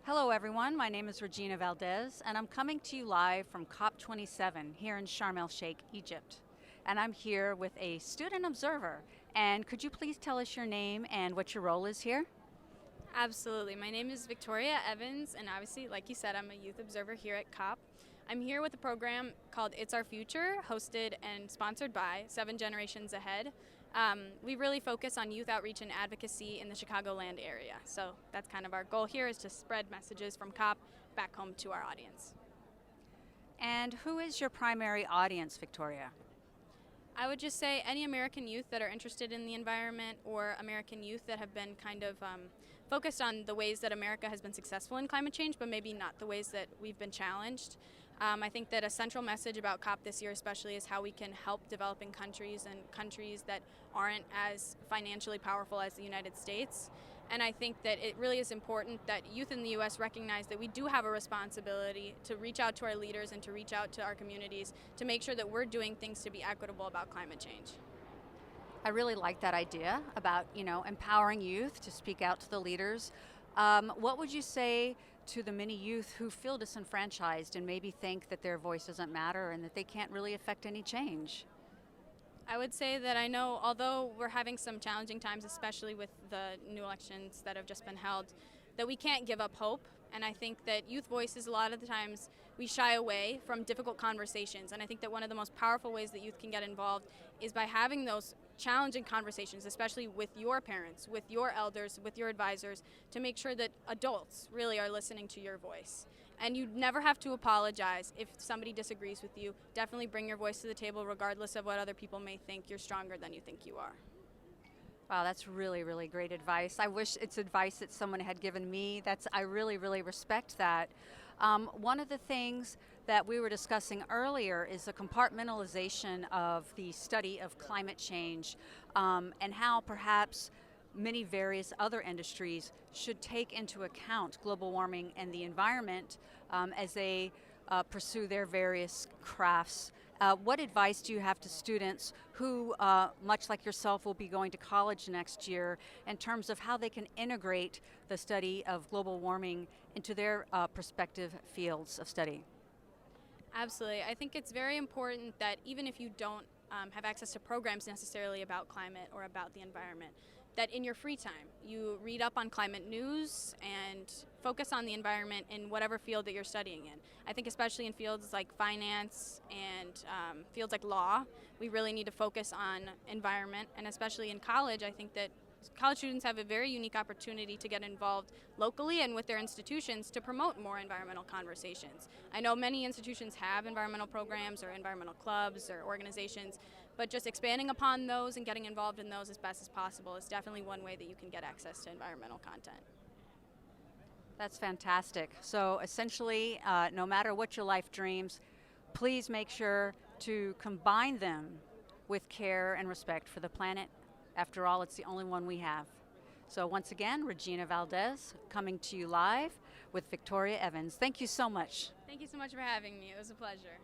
Hello everyone, my name is Regina Valdez and I'm coming to you live from COP27 here in Sharm El-Sheikh, Egypt. And I'm here with a student observer. And could you please tell us your name and what your role is here? Absolutely. My name is Victoria Evans, and obviously, like you said, I'm a youth observer here at COP. I'm here with a program called It's Our Future, hosted and sponsored by Seven Generations Ahead. We really focus on youth outreach and advocacy in the Chicagoland area. So that's kind of our goal here, is to spread messages from COP back home to our audience. And who is your primary audience, Victoria? I would just say any American youth that are interested in the environment, or American youth that have been kind of focused on the ways that America has been successful in climate change, but maybe not the ways that we've been challenged. I think that a central message about COP this year especially is how we can help developing countries and countries that aren't as financially powerful as the United States. And I think that it really is important that youth in the U.S. recognize that we do have a responsibility to reach out to our leaders and to reach out to our communities to make sure that we're doing things to be equitable about climate change. I really like that idea about, empowering youth to speak out to the leaders. What would you say to the many youth who feel disenfranchised and maybe think that their voice doesn't matter and that they can't really affect any change? I would say that I know, although we're having some challenging times, especially with the new elections that have just been held, that we can't give up hope. And I think that youth voices, a lot of the times, we shy away from difficult conversations. And I think that one of the most powerful ways that youth can get involved is by having those challenging conversations, especially with your parents, with your elders, with your advisors, to make sure that adults really are listening to your voice. And you never have to apologize if somebody disagrees with you. Definitely bring your voice to the table regardless of what other people may think. You're stronger than you think you are. Wow, that's really, really great advice. I wish it's advice that someone had given me. I really, really respect that. One of the things that we were discussing earlier is the compartmentalization of the study of climate change, and how perhaps many various other industries should take into account global warming and the environment as they pursue their various crafts. What advice do you have to students who, much like yourself, will be going to college next year in terms of how they can integrate the study of global warming into their prospective fields of study? Absolutely. I think it's very important that even if you don't have access to programs necessarily about climate or about the environment, that in your free time you read up on climate news and focus on the environment in whatever field that you're studying in. I think especially in fields like finance and fields like law, we really need to focus on environment. And especially in college, I think that college students have a very unique opportunity to get involved locally and with their institutions to promote more environmental conversations. I know many institutions have environmental programs or environmental clubs or organizations, but just expanding upon those and getting involved in those as best as possible is definitely one way that you can get access to environmental content. That's fantastic. So essentially, no matter what your life dreams, please make sure to combine them with care and respect for the planet. After all, it's the only one we have. So once again, Regina Valdez coming to you live with Victoria Evans. Thank you so much. Thank you so much for having me. It was a pleasure.